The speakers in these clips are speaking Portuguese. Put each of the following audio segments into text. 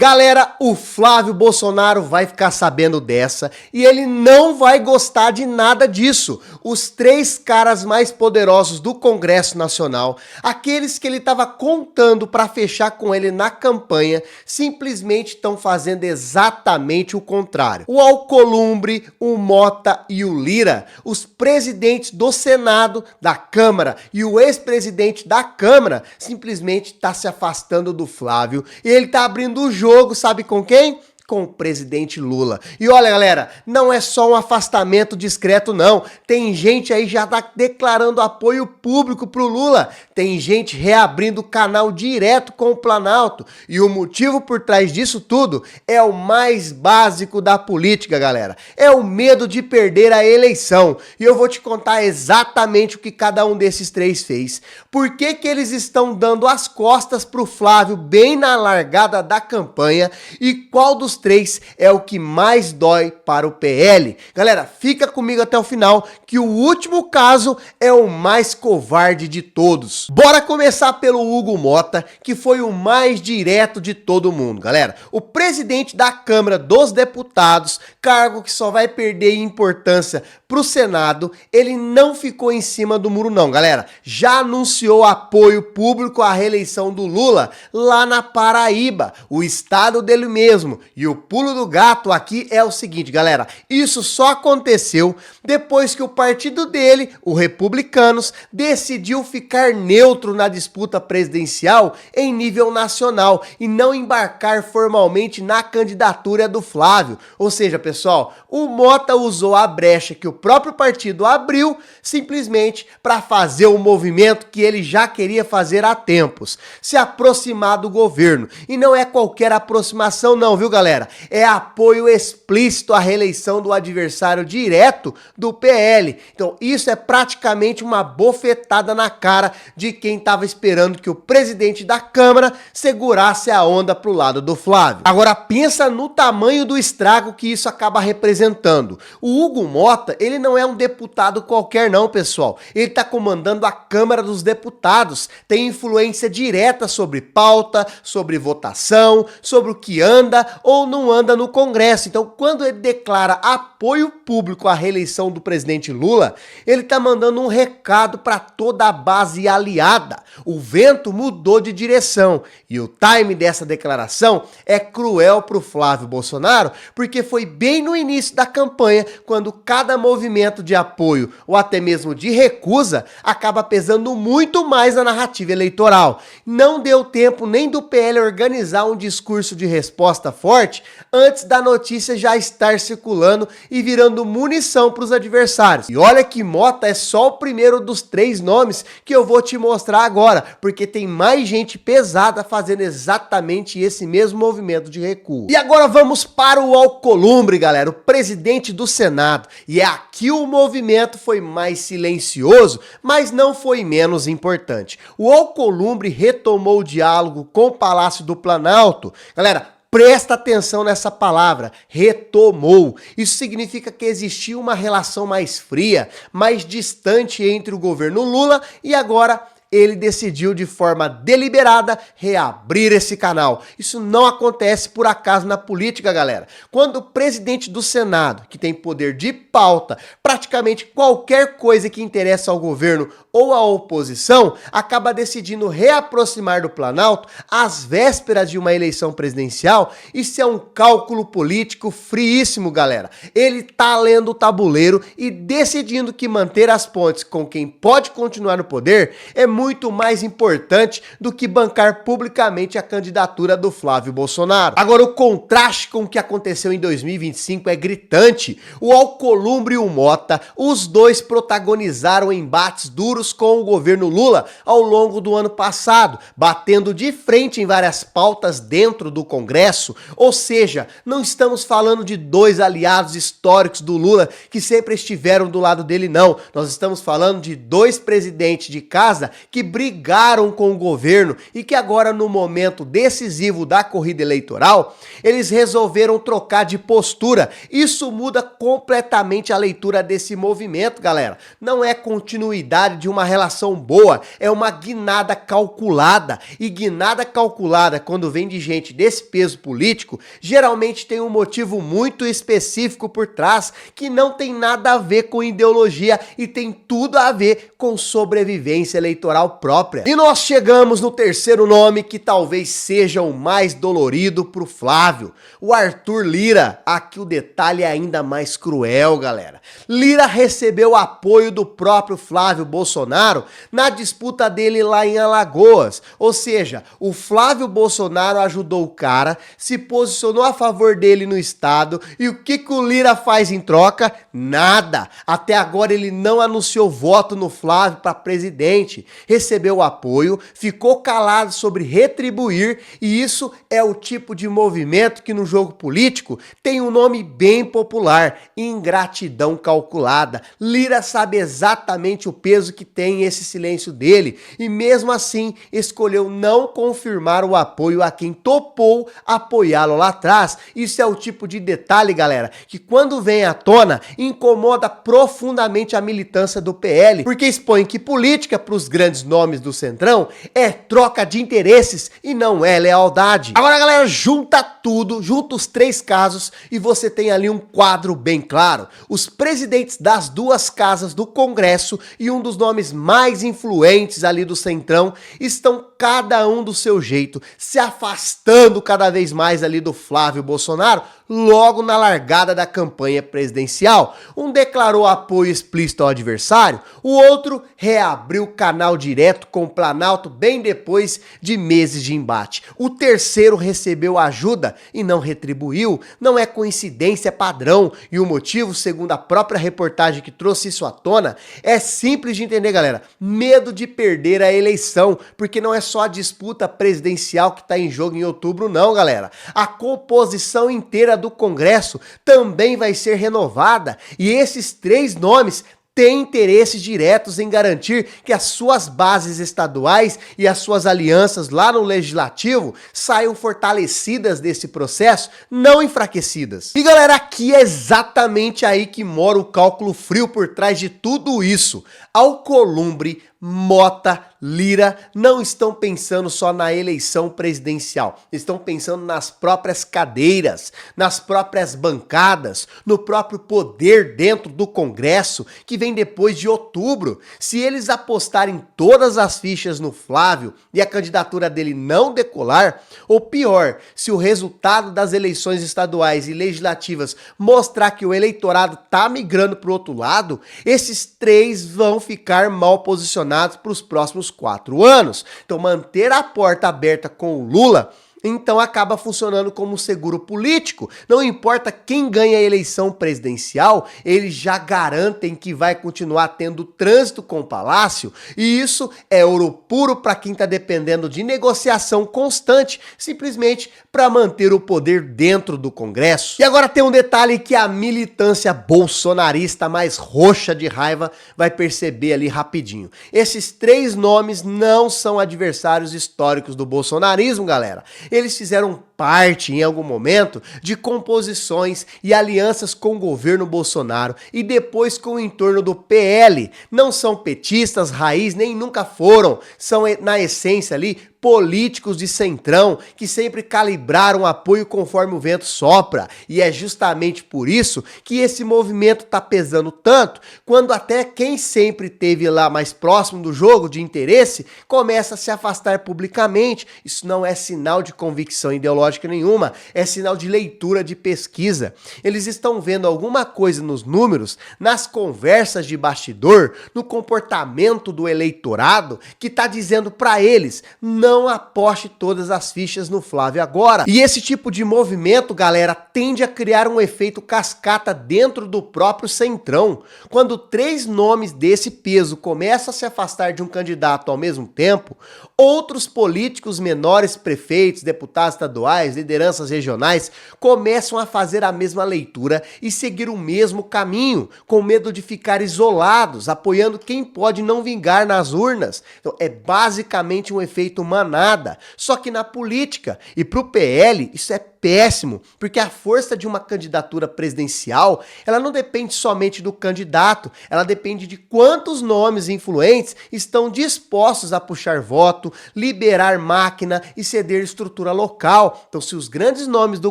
Galera, o Flávio Bolsonaro vai ficar sabendo dessa e ele não vai gostar de nada disso. Os três caras mais poderosos do Congresso Nacional, aqueles que ele estava contando para fechar com ele na campanha, simplesmente estão fazendo exatamente o contrário. O Alcolumbre, o Mota e o Lira, os presidentes do Senado, da Câmara e o ex-presidente da Câmara, simplesmente está se afastando do Flávio e ele está abrindo o jogo. Sabe com quem? Com o presidente Lula. E olha, galera, não é só um afastamento discreto, não. Tem gente aí já tá declarando apoio público pro Lula. Tem gente reabrindo canal direto com o Planalto. E o motivo por trás disso tudo é o mais básico da política, galera. É o medo de perder a eleição. E eu vou te contar exatamente o que cada um desses três fez. Por que que eles estão dando as costas pro Flávio bem na largada da campanha e qual dos três é o que mais dói para o PL. Galera, fica comigo até o final que o último caso é o mais covarde de todos. Bora começar pelo Hugo Mota, que foi o mais direto de todo mundo, galera. O presidente da Câmara dos Deputados, cargo que só vai perder importância pro Senado, ele não ficou em cima do muro não, galera. Já anunciou apoio público à reeleição do Lula lá na Paraíba, o estado dele mesmo. E o pulo do gato aqui é o seguinte, galera, isso só aconteceu depois que o partido dele, o Republicanos, decidiu ficar neutro na disputa presidencial em nível nacional e não embarcar formalmente na candidatura do Flávio. Ou seja, pessoal, o Mota usou a brecha que o próprio partido abriu simplesmente para fazer o movimento que ele já queria fazer há tempos, se aproximar do governo. E não é qualquer aproximação não, viu, galera? É apoio explícito à reeleição do adversário direto do PL. Então isso é praticamente uma bofetada na cara de quem estava esperando que o presidente da Câmara segurasse a onda pro lado do Flávio. Agora pensa no tamanho do estrago que isso acaba representando. O Hugo Mota, ele não é um deputado qualquer não, pessoal. Ele está comandando a Câmara dos Deputados, tem influência direta sobre pauta, sobre votação, sobre o que anda ou não anda no Congresso. Então, quando ele declara apoio público à reeleição do presidente Lula, ele tá mandando um recado para toda a base aliada. O vento mudou de direção e o time dessa declaração é cruel pro Flávio Bolsonaro, porque foi bem no início da campanha, quando cada movimento de apoio ou até mesmo de recusa acaba pesando muito mais na narrativa eleitoral. Não deu tempo nem do PL organizar um discurso de resposta forte antes da notícia já estar circulando e virando munição para os adversários. E olha que Mota é só o primeiro dos três nomes que eu vou te mostrar agora, porque tem mais gente pesada fazendo exatamente esse mesmo movimento de recuo. E agora vamos para o Alcolumbre, galera, o presidente do Senado. E é aqui o movimento foi mais silencioso, mas não foi menos importante. O Alcolumbre retomou o diálogo com o Palácio do Planalto. Galera, presta atenção nessa palavra, retomou. Isso significa que existia uma relação mais fria, mais distante entre o governo Lula e agora ele decidiu de forma deliberada reabrir esse canal. Isso não acontece por acaso na política, galera. Quando o presidente do Senado, que tem poder de pauta, praticamente qualquer coisa que interessa ao governo ou à oposição, acaba decidindo reaproximar do Planalto às vésperas de uma eleição presidencial, isso é um cálculo político friíssimo, galera. Ele tá lendo o tabuleiro e decidindo que manter as pontes com quem pode continuar no poder é muito mais importante do que bancar publicamente a candidatura do Flávio Bolsonaro. Agora, o contraste com o que aconteceu em 2025 é gritante. O Alcolumbre e o Mota, os dois protagonizaram embates duros com o governo Lula ao longo do ano passado, batendo de frente em várias pautas dentro do Congresso, ou seja, não estamos falando de dois aliados históricos do Lula que sempre estiveram do lado dele, não. Nós estamos falando de dois presidentes de casa que brigaram com o governo e que agora no momento decisivo da corrida eleitoral, eles resolveram trocar de postura. Isso muda completamente a leitura desse movimento, galera. Não é continuidade de uma relação boa, é uma guinada calculada. E guinada calculada, quando vem de gente desse peso político, geralmente tem um motivo muito específico por trás, que não tem nada a ver com ideologia e tem tudo a ver com sobrevivência eleitoral própria. E nós chegamos no terceiro nome, que talvez seja o mais dolorido pro Flávio, o Arthur Lira. Aqui o detalhe é ainda mais cruel, galera. Lira recebeu apoio do próprio Flávio Bolsonaro na disputa dele lá em Alagoas. Ou seja, o Flávio Bolsonaro ajudou o cara, se posicionou a favor dele no estado, e o que o Lira faz em troca? Nada. Até agora ele não anunciou voto no Flávio para presidente. Recebeu apoio, ficou calado sobre retribuir, e isso é o tipo de movimento que no jogo político tem um nome bem popular: ingratidão calculada. Lira sabe exatamente o peso que tem esse silêncio dele e mesmo assim escolheu não confirmar o apoio a quem topou apoiá-lo lá atrás. Isso é o tipo de detalhe, galera, que quando vem à tona incomoda profundamente a militância do PL, porque expõe que política para os grandes nomes do Centrão é troca de interesses e não é lealdade. Agora, galera, junta tudo, junta os três casos e você tem ali um quadro bem claro. Os presidentes das duas casas do Congresso e um dos nomes mais influentes ali do Centrão estão cada um do seu jeito, se afastando cada vez mais ali do Flávio Bolsonaro logo na largada da campanha presidencial. Um declarou apoio explícito ao adversário, o outro reabriu canal direto com o Planalto bem depois de meses de embate. O terceiro recebeu ajuda e não retribuiu. Não é coincidência, é padrão. E o motivo, segundo a própria reportagem que trouxe isso à tona, é simples de entender, galera. Medo de perder a eleição, porque não é só a disputa presidencial que está em jogo em outubro, não, galera. A composição inteira do Congresso também vai ser renovada, e esses três nomes têm interesses diretos em garantir que as suas bases estaduais e as suas alianças lá no Legislativo saiam fortalecidas desse processo, não enfraquecidas. E galera, aqui é exatamente aí que mora o cálculo frio por trás de tudo isso. Alcolumbre, Mota, Lira não estão pensando só na eleição presidencial, estão pensando nas próprias cadeiras, nas próprias bancadas, no próprio poder dentro do Congresso que vem depois de outubro. Se eles apostarem todas as fichas no Flávio e a candidatura dele não decolar, ou pior, se o resultado das eleições estaduais e legislativas mostrar que o eleitorado tá migrando para o outro lado, esses três vão ficar mal posicionados para os próximos 4 anos. Então manter a porta aberta com o Lula então acaba funcionando como um seguro político. Não importa quem ganha a eleição presidencial, eles já garantem que vai continuar tendo trânsito com o Palácio, e isso é ouro puro para quem está dependendo de negociação constante, simplesmente para manter o poder dentro do Congresso. E agora tem um detalhe que a militância bolsonarista mais roxa de raiva vai perceber ali rapidinho. Esses três nomes não são adversários históricos do bolsonarismo, galera. Eles fizeram parte, em algum momento, de composições e alianças com o governo Bolsonaro e depois com o entorno do PL. Não são petistas, raiz, nem nunca foram. São, na essência ali, políticos de centrão que sempre calibraram apoio conforme o vento sopra. E é justamente por isso que esse movimento tá pesando tanto, quando até quem sempre teve lá mais próximo do jogo de interesse começa a se afastar publicamente. Isso não é sinal de convicção ideológica nenhuma, é sinal de leitura de pesquisa. Eles estão vendo alguma coisa nos números, nas conversas de bastidor, no comportamento do eleitorado, que tá dizendo para eles: não aposte todas as fichas no Flávio agora. E esse tipo de movimento, galera, tende a criar um efeito cascata dentro do próprio centrão. Quando três nomes desse peso começam a se afastar de um candidato ao mesmo tempo, outros políticos menores, prefeitos, deputados estaduais, lideranças regionais, começam a fazer a mesma leitura e seguir o mesmo caminho, com medo de ficar isolados, apoiando quem pode não vingar nas urnas. Então, é basicamente um efeito manada, só que na política. E para o PL, isso é péssimo, porque a força de uma candidatura presidencial, ela não depende somente do candidato, ela depende de quantos nomes influentes estão dispostos a puxar voto, liberar máquina e ceder estrutura local. Então, se os grandes nomes do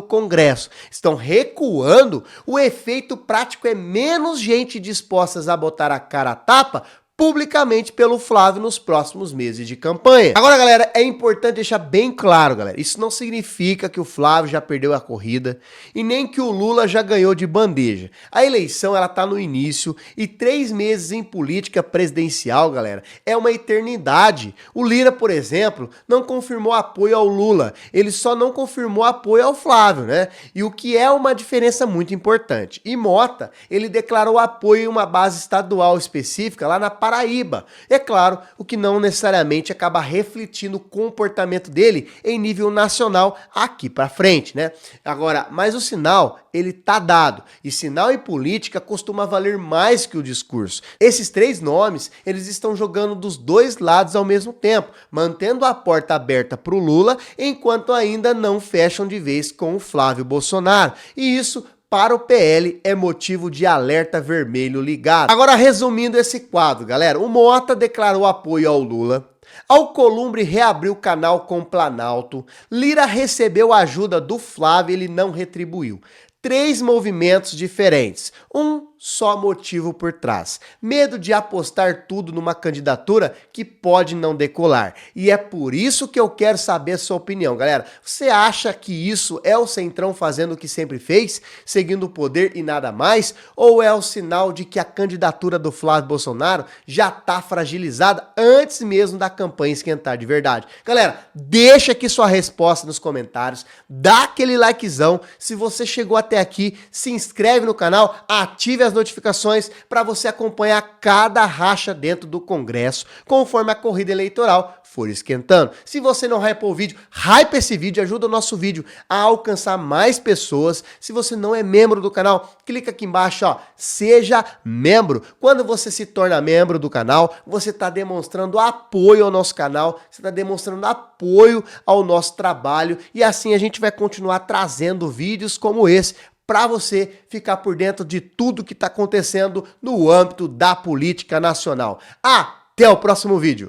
Congresso estão recuando, o efeito prático é menos gente disposta a botar a cara a tapa publicamente pelo Flávio nos próximos meses de campanha. Agora, galera, é importante deixar bem claro, galera, isso não significa que o Flávio já perdeu a corrida e nem que o Lula já ganhou de bandeja. A eleição, ela tá no início e 3 meses em política presidencial, galera, é uma eternidade. O Lira, por exemplo, não confirmou apoio ao Lula, ele só não confirmou apoio ao Flávio, né? E o que é uma diferença muito importante. E Mota, ele declarou apoio em uma base estadual específica lá na Paraíba. É claro, o que não necessariamente acaba refletindo o comportamento dele em nível nacional aqui pra frente, né? Agora, mas o sinal, ele tá dado. E sinal em política costuma valer mais que o discurso. Esses 3 nomes, eles estão jogando dos 2 lados ao mesmo tempo, mantendo a porta aberta pro Lula, enquanto ainda não fecham de vez com o Flávio Bolsonaro. E isso, para o PL, é motivo de alerta vermelho ligado. Agora, resumindo esse quadro, galera, o Mota declarou apoio ao Lula, Alcolumbre reabriu o canal com o Planalto, Lira recebeu ajuda do Flávio e ele não retribuiu. 3 movimentos diferentes, um só motivo por trás: medo de apostar tudo numa candidatura que pode não decolar. E é por isso que eu quero saber a sua opinião, galera. Você acha que isso é o Centrão fazendo o que sempre fez, seguindo o poder e nada mais? Ou é o sinal de que a candidatura do Flávio Bolsonaro já tá fragilizada antes mesmo da campanha esquentar de verdade? Galera, deixa aqui sua resposta nos comentários, dá aquele likezão. Se você chegou até aqui, se inscreve no canal, ative as notificações para você acompanhar cada racha dentro do Congresso, conforme a corrida eleitoral for esquentando. Se você não hypou o vídeo, hype esse vídeo, ajuda o nosso vídeo a alcançar mais pessoas. Se você não é membro do canal, clica aqui embaixo, ó, seja membro. Quando você se torna membro do canal, você está demonstrando apoio ao nosso canal, você está demonstrando apoio ao nosso trabalho e assim a gente vai continuar trazendo vídeos como esse para você ficar por dentro de tudo que está acontecendo no âmbito da política nacional. Até o próximo vídeo!